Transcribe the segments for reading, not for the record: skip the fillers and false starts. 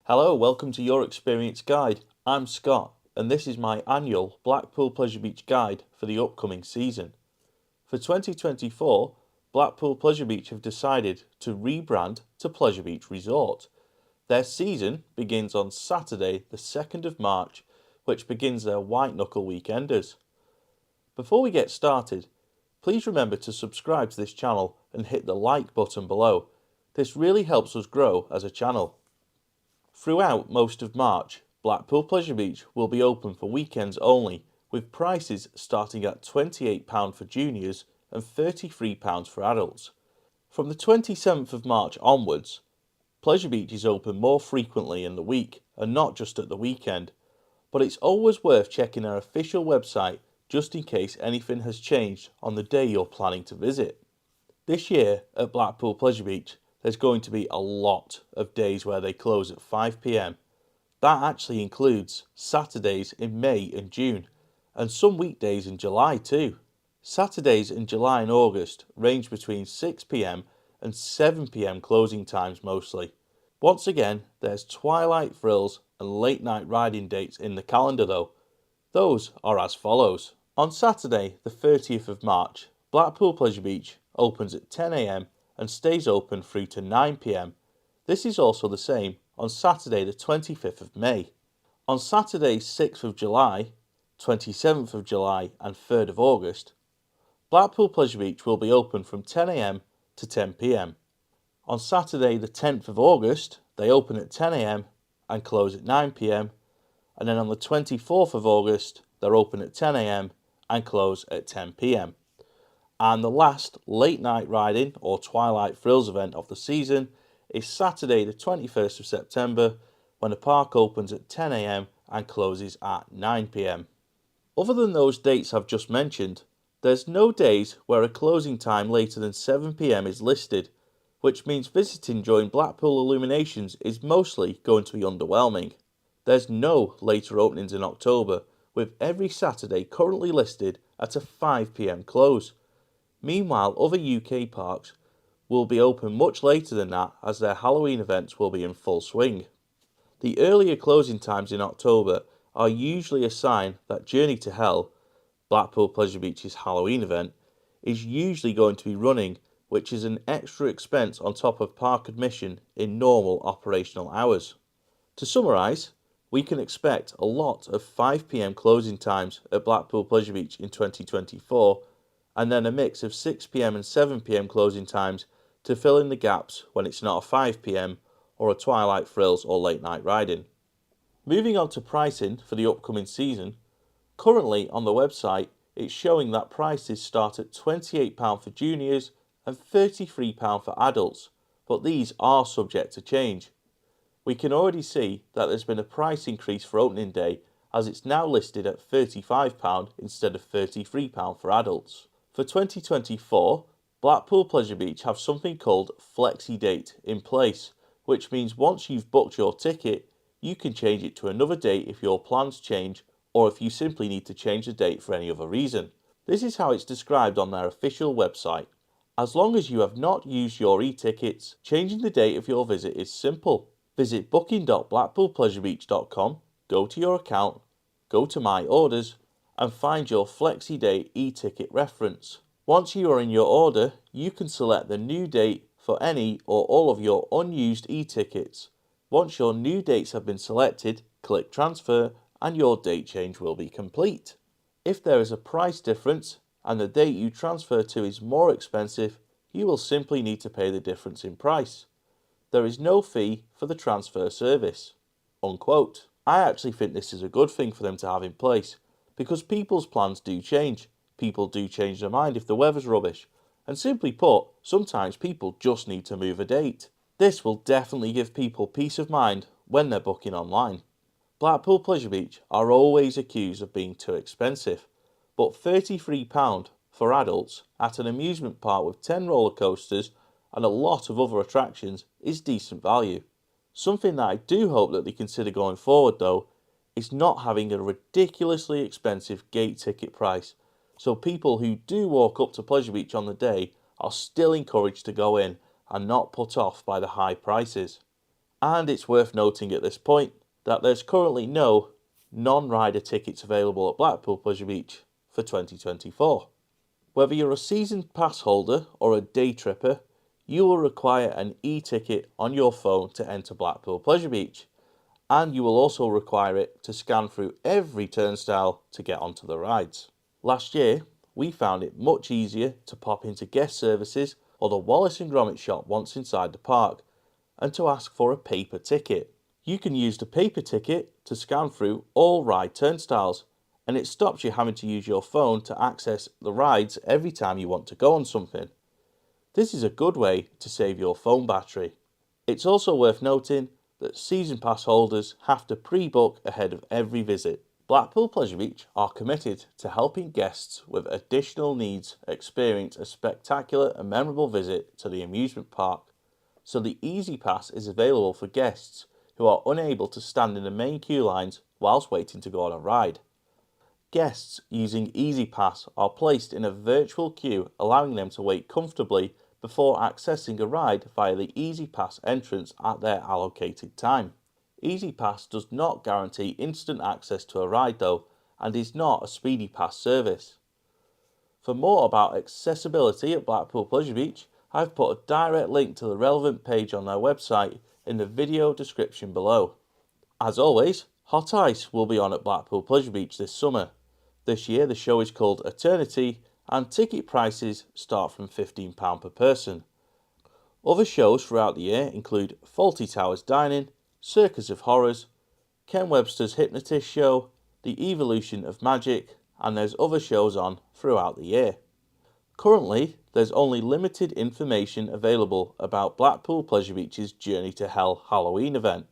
Hello, welcome to Your Experience Guide. I'm Scott, and this is my annual Blackpool Pleasure Beach guide for the upcoming season. For 2024, Blackpool Pleasure Beach have decided to rebrand to Pleasure Beach Resort. Their season begins on Saturday, the 2nd of March, which begins their White Knuckle Weekenders. Before we get started, please remember to subscribe to this channel and hit the like button below. This really helps us grow as a channel. Throughout most of March, Blackpool Pleasure Beach will be open for weekends only, with prices starting at £28 for juniors and £33 for adults. From the 27th of March onwards, Pleasure Beach is open more frequently in the week and not just at the weekend, but it's always worth checking our official website just in case anything has changed on the day you're planning to visit. This year at Blackpool Pleasure Beach, there's going to be a lot of days where they close at 5 p.m. That actually includes Saturdays in May and June, and some weekdays in July too. Saturdays in July and August range between 6 p.m. and 7 p.m. closing times mostly. Once again, there's twilight thrills and late night riding dates in the calendar though. Those are as follows. On Saturday, the 30th of March, Blackpool Pleasure Beach opens at 10 a.m. and stays open through to 9 p.m. This is also the same on Saturday the 25th of May. On Saturday 6th of July, 27th of July and 3rd of August, Blackpool Pleasure Beach will be open from 10 a.m. to 10 p.m. On Saturday the 10th of August, they open at 10 a.m. and close at 9 p.m. And then on the 24th of August, they're open at 10 a.m. and close at 10 p.m. And the last late night riding or twilight thrills event of the season is Saturday the 21st of September, when the park opens at 10 a.m. and closes at 9 p.m. Other than those dates I've just mentioned, there's no days where a closing time later than 7 p.m. is listed, which means visiting during Blackpool illuminations is mostly going to be underwhelming. There's no later openings in October, with every Saturday currently listed at a 5 p.m. close. Meanwhile, other UK parks will be open much later than that, as their Halloween events will be in full swing. The earlier closing times in October are usually a sign that Journey to Hell, Blackpool Pleasure Beach's Halloween event, is usually going to be running, which is an extra expense on top of park admission in normal operational hours. To summarise, we can expect a lot of 5 p.m. closing times at Blackpool Pleasure Beach in 2024, and then a mix of 6 p.m. and 7 p.m. closing times to fill in the gaps when it's not a 5 p.m. or a twilight thrills or late night riding. Moving on to pricing for the upcoming season, currently on the website it's showing that prices start at £28 for juniors and £33 for adults, but these are subject to change. We can already see that there's been a price increase for opening day, as it's now listed at £35 instead of £33 for adults. For 2024, Blackpool Pleasure Beach have something called Flexi Date in place, which means once you've booked your ticket, you can change it to another date if your plans change, or if you simply need to change the date for any other reason. This is how it's described on their official website. As long as you have not used your e-tickets, changing the date of your visit is simple. Visit booking.blackpoolpleasurebeach.com, go to your account, go to My Orders, and find your Flexi Date e-ticket reference. Once you are in your order, you can select the new date for any or all of your unused e-tickets. Once your new dates have been selected, click Transfer and your date change will be complete. If there is a price difference and the date you transfer to is more expensive, you will simply need to pay the difference in price. There is no fee for the transfer service. Unquote. I actually think this is a good thing for them to have in place, because people's plans do change. People do change their mind if the weather's rubbish. And simply put, sometimes people just need to move a date. This will definitely give people peace of mind when they're booking online. Blackpool Pleasure Beach are always accused of being too expensive, but £33 for adults at an amusement park with 10 roller coasters and a lot of other attractions is decent value. Something that I do hope that they consider going forward though is not having a ridiculously expensive gate ticket price, so people who do walk up to Pleasure Beach on the day are still encouraged to go in and not put off by the high prices. And it's worth noting at this point that there's currently no non-rider tickets available at Blackpool Pleasure Beach for 2024. Whether you're a season pass holder or a day tripper, you will require an e-ticket on your phone to enter Blackpool Pleasure Beach, and you will also require it to scan through every turnstile to get onto the rides. Last year, we found it much easier to pop into guest services or the Wallace and Gromit shop once inside the park and to ask for a paper ticket. You can use the paper ticket to scan through all ride turnstiles, and it stops you having to use your phone to access the rides every time you want to go on something. This is a good way to save your phone battery. It's also worth noting that season pass holders have to pre-book ahead of every visit. Blackpool Pleasure Beach are committed to helping guests with additional needs experience a spectacular and memorable visit to the amusement park, so the Easy Pass is available for guests who are unable to stand in the main queue lines whilst waiting to go on a ride. Guests using Easy Pass are placed in a virtual queue, allowing them to wait comfortably before accessing a ride via the Easy Pass entrance at their allocated time. Easy Pass does not guarantee instant access to a ride though, and is not a speedy pass service. For more about accessibility at Blackpool Pleasure Beach, I've put a direct link to the relevant page on their website in the video description below. As always, hot ice will be on at Blackpool Pleasure Beach this summer. This year the show is called Eternity and ticket prices start from £15 per person. Other shows throughout the year include Fawlty Towers Dining, Circus of Horrors, Ken Webster's Hypnotist Show, The Evolution of Magic, and there's other shows on throughout the year. Currently, there's only limited information available about Blackpool Pleasure Beach's Journey to Hell Halloween event.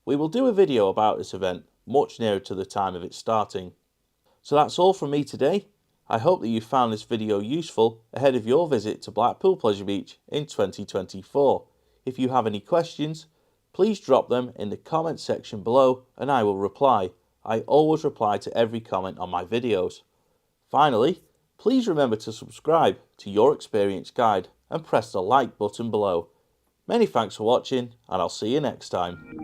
We will do a video about this event much nearer to the time of its starting. So that's all from me today. I hope that you found this video useful ahead of your visit to Blackpool Pleasure Beach in 2024. If you have any questions, please drop them in the comment section below and I will reply. I always reply to every comment on my videos. Finally, please remember to subscribe to Your Experience Guide and press the like button below. Many thanks for watching and I'll see you next time.